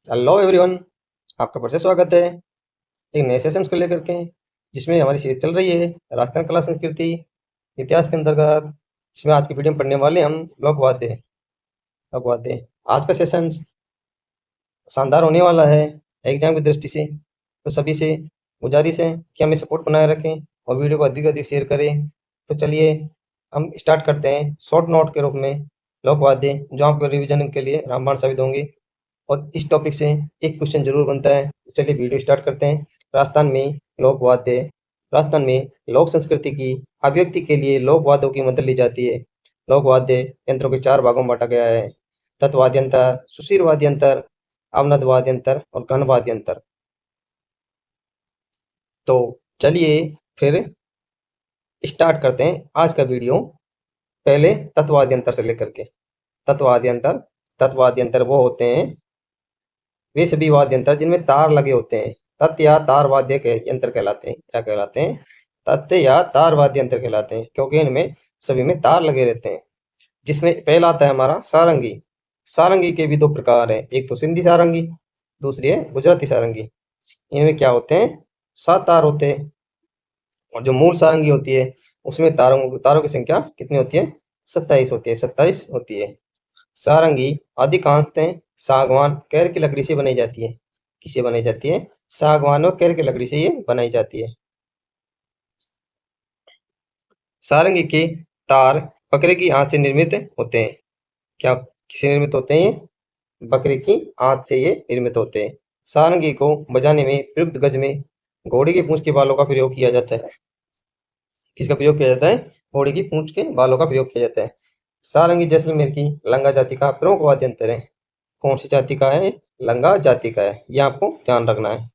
Hello everyone, आपका फिर से स्वागत है एक नए सेशंस को लेकर के, जिसमें हमारी सीरीज चल रही है राजस्थान कला संस्कृति इतिहास के अंतर्गत। इसमें आज की वीडियो में पढ़ने वाले हम लोकवाद्य। लोकवाद्य आज का सेशन शानदार होने वाला है एग्जाम की दृष्टि से। तो सभी से गुजारिश है कि हमें सपोर्ट बनाए रखें और वीडियो को अधिक अधिक शेयर करें। तो चलिए हम स्टार्ट करते हैं शॉर्ट नोट के रूप में लोकवाद्य, जो आपको रिविजन के लिए रामबाण साबित होंगे। और इस टॉपिक से एक क्वेश्चन जरूर बनता है। तो चलिए वीडियो स्टार्ट करते हैं। राजस्थान में लोक वाद्य। राजस्थान में लोक संस्कृति की अभिव्यक्ति के लिए लोक वाद्यों की मदद ली जाती है। लोक वाद्य यंत्रों के चार भागों में बांटा गया है: तत्वाद्य यंत्र, सुशीर वाद्य यंत्र, अवनद वाद्य यंत्र और घन वाद्य यंत्र। तो चलिए फिर स्टार्ट करते हैं आज का वीडियो। पहले तत्वाद्य यंत्र से लेकर के। तत्वाद्य यंत्र तत्वाद्य यंत्र वो होते हैं वे सभी वाद्य यंत्र जिनमें तार लगे होते हैं। तत् या तार वाद्य के यंत्र कहलाते हैं। क्या कहलाते हैं? तत् या तार वाद्य यंत्र कहलाते हैं, क्योंकि इनमें सभी में तार लगे रहते हैं। जिसमें पहला आता है हमारा सारंगी। सारंगी के भी दो प्रकार हैं, एक तो सिंधी सारंगी, दूसरी है गुजराती सारंगी। इनमें क्या होते हैं? 7 तार होते हैं। और जो मूल सारंगी होती है उसमें तारों तारों की संख्या कितनी होती है? 27 होती है। 27 होती है। सारंगी अधिकांशतः सागवान केर की लकड़ी से बनाई जाती है। किससे बनाई जाती है? सागवान और केर की लकड़ी से ये बनाई जाती है। सारंगी के तार बकरे की आंत से निर्मित होते हैं। क्या किससे निर्मित होते हैं? बकरे की आंत से ये निर्मित होते हैं। सारंगी को बजाने में प्रयुक्त गज में घोड़े की पूंछ के बालों का प्रयोग किया जाता है। किसका प्रयोग किया जाता है? घोड़े की पूंछ के बालों का प्रयोग किया जाता है। सारंगी जैसलमेर की लंगा जाति का प्रमुख वाद्य यंत्र है। कौन सी जाति का है? लंगा जाति का है। यह आपको ध्यान रखना है।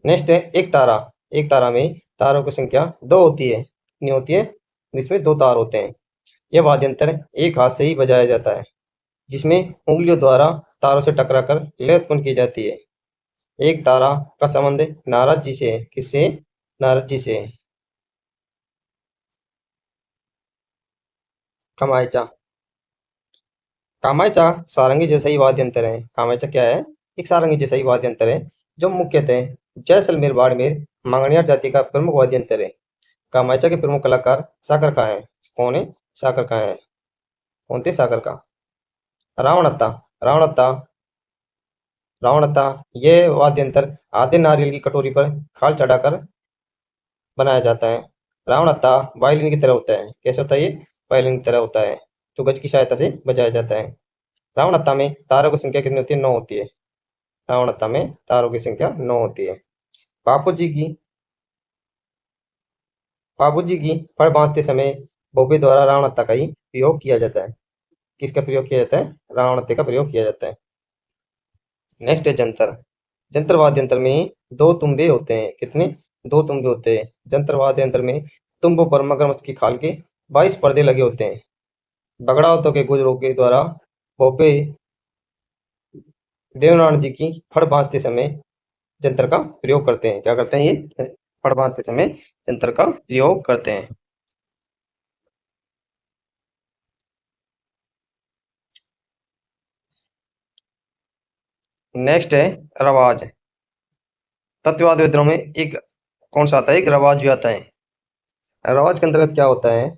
नेक्स्ट है एक तारा। एक तारा में तारों की संख्या 2 होती है। कितनी होती है? इसमें 2 तार होते हैं। यह वाद्य यंत्र एक हाथ से ही बजाया जाता है, जिसमें उंगलियों द्वारा तारों से टकराकर लय उत्पन्न की जाती है। एक तारा का संबंध नारद जी से है। किससे? नारद जी से। कमायचा। कामायचा सारंगी जैसा ही वाद्य यंत्र है। कामायचा क्या है? एक सारंगी जैसा ही वाद्य यंत्र है, जो मुख्यतः जैसलमेर बाड़मेर मांगणियार जाति का प्रमुख वाद्य यंत्र है। कामायचा के प्रमुख कलाकार साकर खां हैं। कौन है? साकर खां है। कौन थे? साकर खां। रावणत्ता। रावणत्ता रावणत्ता यह वाद्य यंत्र आधे नारियल की कटोरी पर खाल चढ़ाकर बनाया जाता है। रावणत्ता वायलिन की तरह होता है। कैसे होता है ये? वायलिन की तरह होता है, जो गज की सहायता से बजाया जाता है। रावणत्ता में तारों की संख्या कितनी होती है? 9 होती है। रावणत्ता में तारों की संख्या 9 होती है। बापू जी की बाबूजी की फड़ बांधते समय भोपे द्वारा रावणत्ता का ही प्रयोग किया जाता है। किसका प्रयोग किया जाता है? रावणत्ते का प्रयोग किया जाता है। नेक्स्ट है जंतर। जंतर वाद्य यंत्र में 2 तुम्बे होते हैं। कितने? 2 तुम्बे होते हैं। जंतर वाद्य यंत्र में तुम्बों पर मगरमच्छ की खाल के 22 पर्दे लगे होते हैं। बगड़ावतों के गुजरों के द्वारा भोपे देवनारायण जी की फड़ बांधते समय जंतर का प्रयोग करते हैं। क्या करते हैं? ये फड़ बांधते समय जंतर का प्रयोग करते हैं। नेक्स्ट है रवाज। तत्ववाद विद्रोह में एक कौन सा आता है? एक रवाज भी आता है। रवाज के अंतर्गत क्या होता है?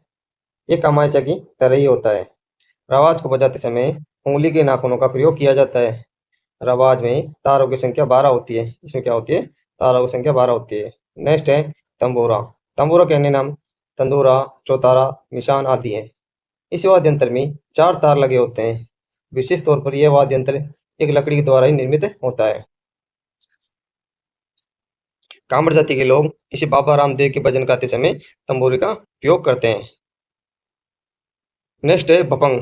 ये कामायचा की तरह ही होता है। रवाज को बजाते समय उंगली के नाखूनों का प्रयोग किया जाता है। रवाज में तारों की संख्या 12 होती है। इसमें क्या होती है? तारों की संख्या 12 होती है। नेक्स्ट है तंबूरा। तंबूरा के अन्य नाम तंदूरा, चौतारा, निशान आदि हैं। इस वाद्य यंत्र में 4 तार लगे होते हैं। विशेष तौर पर यह वाद्य यंत्र एक लकड़ी के द्वारा ही निर्मित होता है। कामर जाति के लोग इसे बाबा रामदेव के भजन गाते समय तंबूरी का प्रयोग करते हैं। नेक्स्ट है बपंग।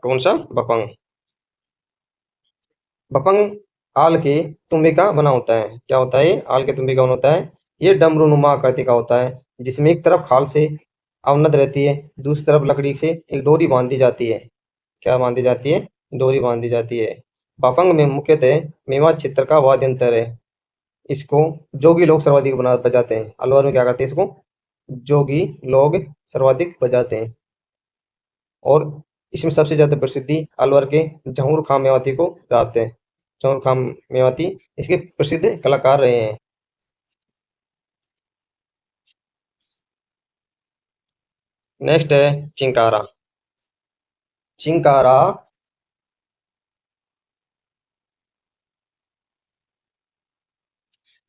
कौन सा? बपंग। बपंग आल के तुम्बे का बना होता है। क्या होता है? आल के तुम्बे का बना होता है। ये डमरू नुमा आकृति का होता है, जिसमें एक तरफ खाल से अवनद रहती है, दूसरी तरफ लकड़ी से एक डोरी बांधी जाती है। क्या बांधी जाती है? डोरी बांधी जाती है। बपंग में मुख्यतः मेवात क्षेत्र का वाद्य यंत्र है। इसको जोगी लोग सर्वाधिक बजाते हैं। अलवर में क्या करते हैं? इसको जोगी लोग सर्वाधिक बजाते हैं। और इसमें सबसे ज्यादा प्रसिद्धि अलवर के जहूर खां मेवाती को जाते हैं। जहूर खां मेवाती इसके प्रसिद्ध कलाकार रहे हैं। नेक्स्ट है चिंकारा। चिंकारा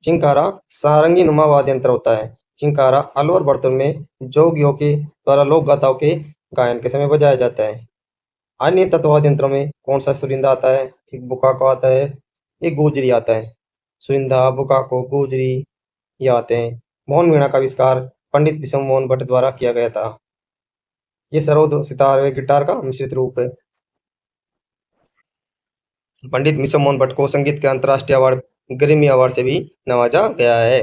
चिंकारा सारंगी नुमा वाद्य यंत्र होता है। चिंकारा अलवर बर्तन में जोगियों के द्वारा लोक गाथाओं के गायन के समय बजाया जाता है। अन्य तत्ववाद्य यंत्रों में कौन सा सुरिंदा आता है, एक बुकाको आता है, एक गोजरी आता है। सुरिंदा, बुकाको, गोजरी ये आते हैं। मोहन वीणा का आविष्कार पंडित विषम मोहन भट्ट द्वारा किया गया था। ये सरोद सितार व गिटार का मिश्रित रूप है। पंडित विषम मोहन भट्ट को संगीत के अंतर्राष्ट्रीय अवार्ड ग्रैमी अवार्ड से भी नवाजा गया है।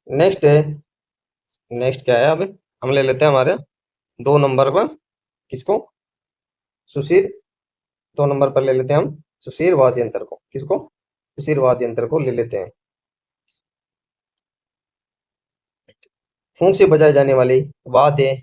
नेक्स्ट है, नेक्स्ट क्या है, अब हम ले लेते हैं हमारे 2 नंबर पर किसको, सुशीर। 2 नंबर पर ले लेते हैं हम सुशीर वाद्य यंत्र को। किसको, सुशीर वाद्य यंत्र को ले लेते हैं। फूंक से बजाए जाने वाले वाद्य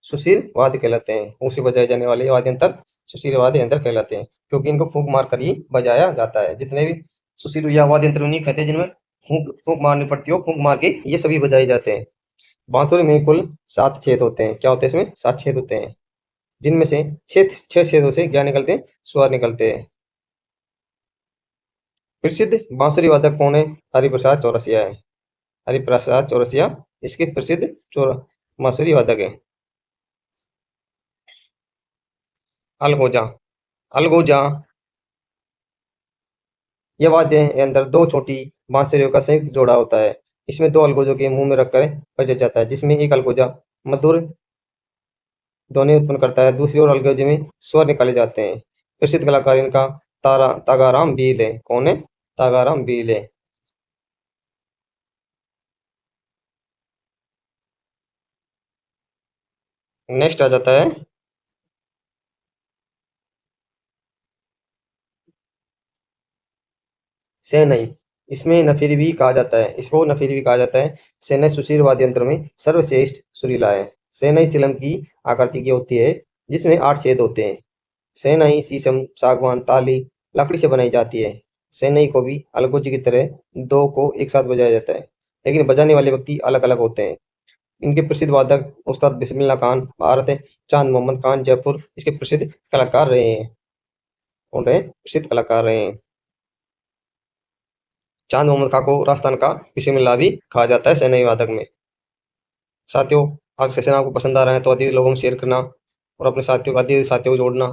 सुशीर वाद्य कहलाते हैं। फूंक से बजाए जाने वाले वाद्य यंत्र सुशीर वाद्य यंत्र कहलाते हैं, क्योंकि इनको फूंक मार कर ही बजाया जाता है। जितने भी सुशीर या वाद्य यंत्र उन्हीं कहते हैं जिनमें फूंक फूंक मारनी पड़ती हो, फूंक मार के ये सभी बजाए जाते हैं। बांसुरी में कुल 7 छेद होते हैं। क्या होते हैं इसमें, 7 छेद होते हैं, जिनमें से 6 छेदों से क्या निकलते हैं, स्वर निकलते हैं। प्रसिद्ध बांसुरी वादक कौन है, हरिप्रसाद चौरसिया है। हरिप्रसाद चौरसिया इसके प्रसिद्ध बांसुरी वादक है। अलगोजा। अलगोजा यह वाद्य यंत्र 2 छोटी बांसुरियों का संयुक्त जोड़ा होता है। इसमें 2 अलगोजों के मुंह में रखकर बजाया जाता है, जिसमें एक अलगोजा मधुर ध्वनि उत्पन्न करता है, दूसरी ओर अलगोजे में स्वर निकाले जाते हैं। प्रसिद्ध कलाकार इनका तागाराम भील है। कौन है, तागाराम भील है। नेक्स्ट आ जाता है शहनाई। इसमें नफीरी भी कहा जाता है, इसको नफीरी भी कहा जाता है। शहनाई सुशील वाद्य यंत्र में सर्वश्रेष्ठ सुरीला है। शहनाई चिलम की आकृति की होती है, जिसमें 8 छेद होते हैं। शहनाई शीशम, सागवान, ताली, लकड़ी से बनाई जाती है। शहनाई को भी अलगोजी की तरह 2 को एक साथ बजाया जाता है, लेकिन बजाने वाले व्यक्ति अलग अलग होते हैं। इनके प्रसिद्ध वादक उस्ताद बिस्मिल्लाह खान भारत, चांद मोहम्मद खान जयपुर इसके प्रसिद्ध कलाकार रहे हैं। कौन रहे, प्रसिद्ध कलाकार रहे हैं। चांद मोहम्मद खां को राजस्थान का बिस्मिल्लाह भी कहा जाता है शहनाई वादक में। साथियों, आज सेशन आपको पसंद आ रहा है तो अधिक लोगों में शेयर करना और अपने साथियों अधिक साथियों को जोड़ना।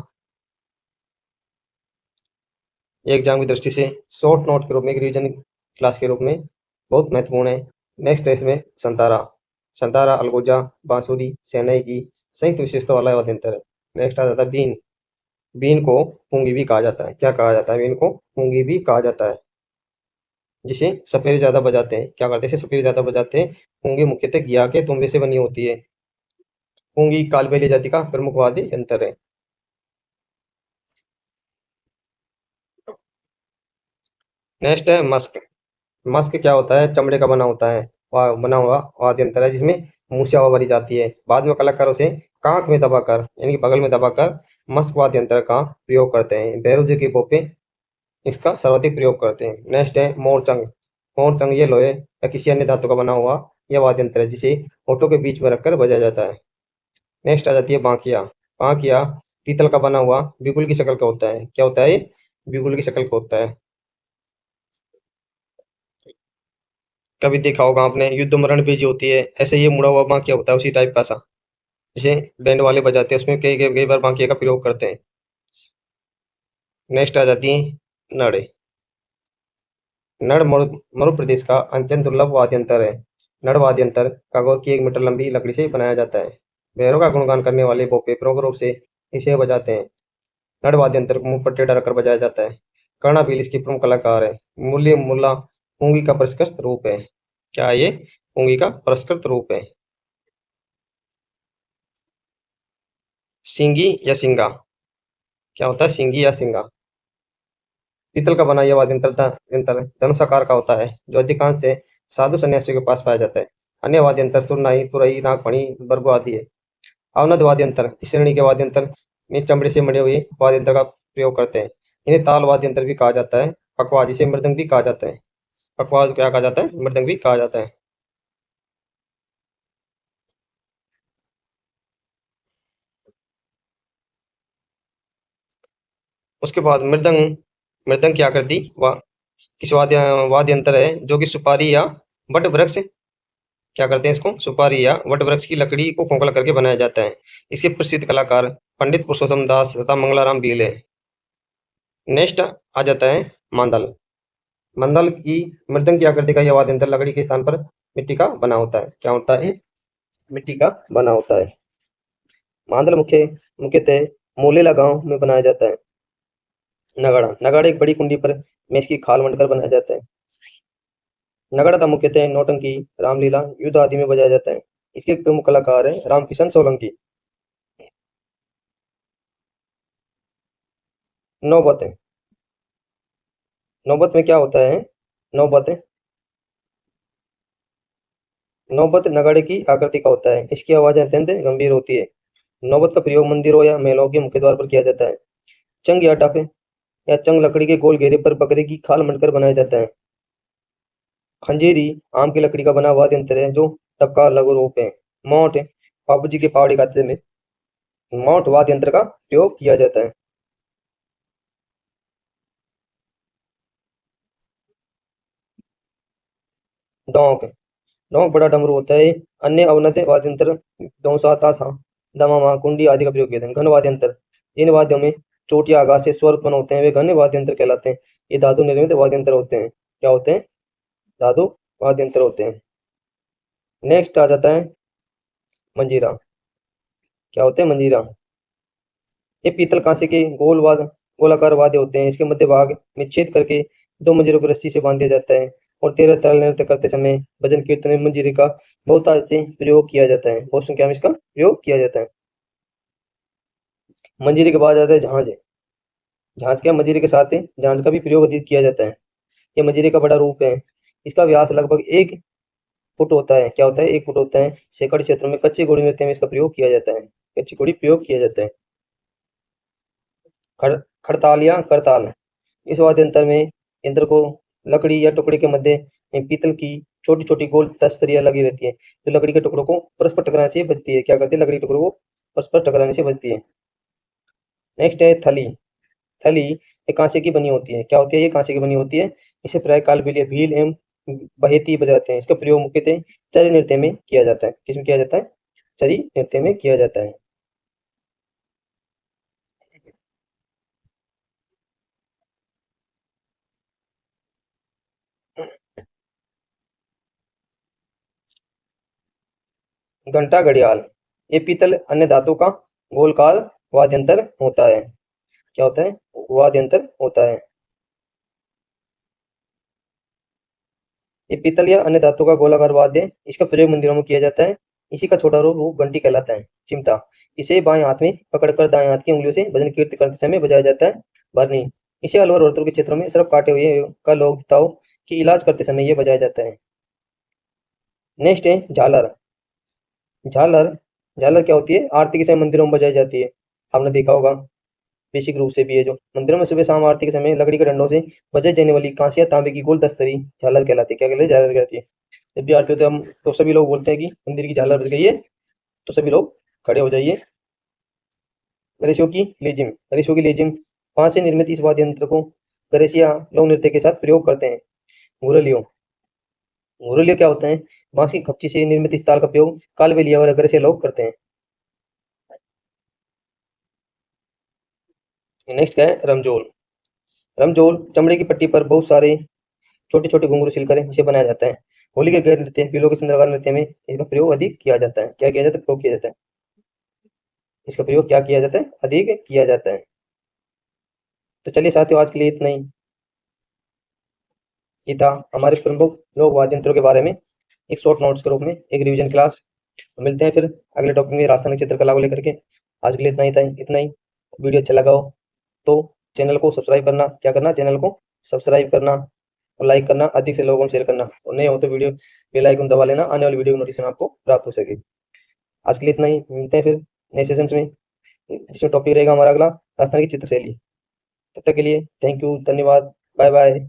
एग्जाम की दृष्टि से शॉर्ट नोट के रूप में, एक रिवीजन क्लास के रूप में बहुत महत्वपूर्ण है। नेक्स्ट है इसमें संतारा। संतारा अलगोजा बांसुरी शहनाई की संयुक्त विशेषता वाला वाद्य यंत्र है। नेक्स्ट आ जाता है बीन। बीन को पुंगी भी कहा जाता है। क्या कहा जाता है, बीन को पुंगी भी कहा जाता है, जिसे सपेरे ज्यादा बजाते हैं। क्या करते हैं, सपेरे ज्यादा बजाते हैं। पुंगी मुख्यतः घिया के तुंबे से बनी होती है। पुंगी कालबेलिया जाति का प्रमुख वाद्य यंत्र है। नेक्स्ट है मस्क। मस्क क्या होता है, चमड़े का बना होता है, बना हुआ वाद्य यंत्र है, जिसमें मूसिया भरी जाती है। बाद में कलाकार उसे कांख में दबाकर यानी कि बगल में दबाकर मस्क वाद्य यंत्र का प्रयोग करते हैं। बैरुजी के पोपे इसका सर्वाधिक प्रयोग करते हैं। नेक्स्ट है मोरचंग। मोरचंग ये लोहे या किसी अन्य धातु का बना हुआ यह वाद्य यंत्र है, जिसे होठों के बीच में रखकर बजाया जाता है। नेक्स्ट आ जाती है बांकिया। बांकिया पीतल का बना हुआ बिगुल की शक्ल का होता है। क्या होता है, ये बिगुल की शक्ल का होता है। कभी देखा होगा आपने, युद्ध में रणभेजी होती है, ऐसे ये मुड़ा हुआ बांकिया होता है, उसी टाइप का सा, जिसे बैंड वाले बजाते हैं, उसमें कई कई कई बार बांकिया का प्रयोग करते हैं। नेक्स्ट आ जाती है नड़। नड़ मरु प्रदेश का अत्यंत दुर्लभ वाद्य यंत्र है। नड़ वाद्य यंत्र कागोर की 1 मीटर लंबी लकड़ी से बनाया जाता है। भैरव का गुणगान करने वाले भोपे प्रमुख रूप से इसे बजाते हैं। नड़ वाद्य यंत्र को मुंह पर टेढ़ा रखकर बजाया जाता है। कर्णा भील इसके प्रमुख कलाकार है। मूल्य मुल्ला पुंगी का परिष्कृत रूप है। क्या ये पुंगी का परिष्कृत रूप है। सिंगी या सिंगा। क्या होता है, सिंगी या सिंगा। पीतल का बना यह वाद्य यंत्र यंत्र धनुषाकार का होता है, जो अधिकांश से साधु सन्यासियों के पास पाया जाता है। अन्य वाद्य यंत्र सुरनाई, तुरई, नागफणी, बरगो आदि है। अवनद वाद्य यंत्र इस श्रेणी के वाद्य यंत्र में चमड़े से बने हुए वाद्य यंत्र का प्रयोग करते हैं। इन्हें ताल वाद्य यंत्र भी कहा जाता है। पखवाज इसे मृदंग भी कहा जाता है। पखवाज क्या कहा जाता है? मृदंग भी कहा जाता है। उसके बाद मृदंग, मृदंग क्या करती? वह किस वाद्य यंत्र है जो कि सुपारी या वट वृक्ष, क्या करते हैं इसको? सुपारी या वट वृक्ष की लकड़ी को खोखला करके बनाया जाता है। इसके प्रसिद्ध कलाकार पंडित पुरुषोत्तम दास तथा मंगलाराम भील है। नेक्स्ट आ जाता है मांदल। मांदल की मृदंग की आकृति का यह वाद्य यंत्र लकड़ी के स्थान पर मिट्टी का बना होता है। क्या होता है? मिट्टी का बना होता है। मांदल मुख्यतः मोलेला गांव में बनाया जाता है। नगाड़ा, नगाड़ा एक बड़ी कुंडी पर मेष की खाल मंडकर बनाया जाता है। नगाड़ा था मुख्यतः नौटंकी, रामलीला, युद्ध आदि में बजाया जाता है। इसके प्रमुख कलाकार है रामकिशन सोलंकी। नौबत, नौबत में क्या होता है? नौबत, नौबत नगाड़े की आकृति का होता है। इसकी आवाज अत्यंत गंभीर होती है। नौबत का प्रयोग मंदिरों या महलों के मुख्य द्वार पर किया जाता है। चंग या टापे या चंग लकड़ी के गोल घेरे पर बकरे की खाल मंडकर बनाया जाता है। खंजेरी आम की लकड़ी का बना वाद्य यंत्र है जो टपका लघु रूप है। मौट बाबू जी के पावड़ी गाते में मौट वाद्य यंत्र का प्रयोग किया जाता है। डोंक, डोंक बड़ा डमरू होता है। अन्य अवनत वाद्य यंत्र दौसा, तासा, दमामा, कुंडी आदि का प्रयोग किया जाता है। घन वाद्य यंत्र, जिन वाद्यों में चोट या आघात से स्वर उत्पन्न होते हैं वे घन वाद्य यंत्र कहलाते हैं। ये धातु निर्मित वाद्य यंत्र होते हैं। क्या होते हैं? धातु वाद्य यंत्र होते हैं। नेक्स्ट आ जाता है मंजीरा। क्या होते हैं? मंजीरा ये पीतल कांसे के गोलाकार वाद्य होते हैं। इसके मध्य भाग में छेद करके दो मंजीरों को रस्सी से बांध दिया जाता है और 13 ताल नृत्य करते समय भजन कीर्तन में मंजीरे का बहुत से प्रयोग किया जाता है। बहुत संख्या में इसका प्रयोग किया जाता है। मंजीरे के बाद आता है झांझ। झांझ क्या? मंजीरे के साथ झांझ का भी प्रयोग अधिक किया जाता है। ये मंजीरे का बड़ा रूप है। इसका व्यास लगभग 1 फुट होता है। क्या होता है? 1 फुट होता है। सैकड़ क्षेत्रों में कच्ची घोड़ी नृत्य में इसका प्रयोग किया जाता है। कच्ची घोड़ी प्रयोग किया जाता है। खड़ खड़ताल या करताल, इस वाद्य यंत्र में यंत्र को लकड़ी या टुकड़े के मध्य में पीतल की छोटी छोटी गोल तस्तरियां लगी रहती है जो लकड़ी के टुकड़ों को परस्पर टकराने से बचती है। क्या करती है? लकड़ी के टुकड़ों को परस्पर टकराने से बचती है। नेक्स्ट है थली। थली ये कांसे की बनी होती है। क्या होती है? ये कांसे की बनी होती है। इसे प्राय काल भील एवं बहेती बजाते हैं। इसका प्रयोग मुख्यतः चरी नृत्य में किया जाता है। किसमें किया जाता है? चरी नृत्य में किया जाता है। घंटा घड़ियाल ये पीतल अन्य धातु का गोलकार वाद्य यंत्र होता है। क्या होता है? वाद्य यंत्र होता है। ये पीतल या अन्य धातु का गोलाकार वाद्य, इसका प्रयोग मंदिरों में किया जाता है। इसी का छोटा रूप घंटी कहलाता है। चिमटा इसे बाएं हाथ में पकड़कर दाएं हाथ की उंगलियों से भजन कीर्तन करते समय बजाया जाता है। भरनी इसे अलवर औरतों के क्षेत्रों में सिर्फ काटे हुए का लोक देवताओं की इलाज करते समय ये बजाया जाता है। नेक्स्ट है झालर। झालर, झालर क्या होती है? आरती के समय मंदिरों में बजाई जाती है। आपने देखा होगा बेसिक रूप से भी है जो मंदिरों में सुबह शाम आरती के समय लकड़ी के डंडों से बजाई जाने वाली कांसे या तांबे की गोल दस्तरी झालर कहलाती है। क्या कहलाती है? झालर कहलाती है। जब भी आरती होती है हम तो सभी लोग बोलते हैं कि मंदिर की झालर बज गई है, तो सभी लोग खड़े हो जाइए। गणेशों की लेजिम पांच से निर्मित इस वाद्य यंत्र को गणेशिया लोक नृत्य के साथ प्रयोग करते हैं। मुरलियो, मुरलियो क्या होता है? बांस की खपची से निर्मित इस ताल का प्रयोग कालबेलिया और गणेशिया लोग करते हैं। नेक्स्ट है रमजोल। रमजोल चमड़े की पट्टी पर बहुत सारे छोटे छोटे घुंघरू सिलकर इसे बनाया जाता है। होली के गैर नृत्य पीलो के चंद्रगार नृत्य में इसका प्रयोग अधिक किया जाता है। क्या किया जाता है? प्रयोग किया जाता है। इसका प्रयोग क्या किया जाता है? अधिक किया जाता है। तो चलिए साथियों आज के लिए इतना ही। ये था हमारे प्रमुख लोक वाद्य यंत्रों के बारे में एक शॉर्ट नोट्स के रूप में एक रिवीजन क्लास। मिलते हैं फिर अगले टॉपिक में राजस्थानी चित्रकला को लेकर के। आज के लिए इतना ही था, इतना ही। वीडियो अच्छा लगा हो तो चैनल को सब्सक्राइब करना, क्या करना? चैनल को सब्सक्राइब करना और लाइक करना, अधिक से लोगों में शेयर करना, और नए हो तो वीडियो बेल आइकन दबा लेना, आने वाली वीडियो की नोटिफिकेशन आपको प्राप्त हो सके। आज के लिए इतना ही, मिलते हैं फिर नए सेशंस में, जिसमें टॉपिक रहेगा हमारा अगला राजस्थान की चित्रशैली। तब तक के लिए थैंक यू, धन्यवाद, बाय बाय।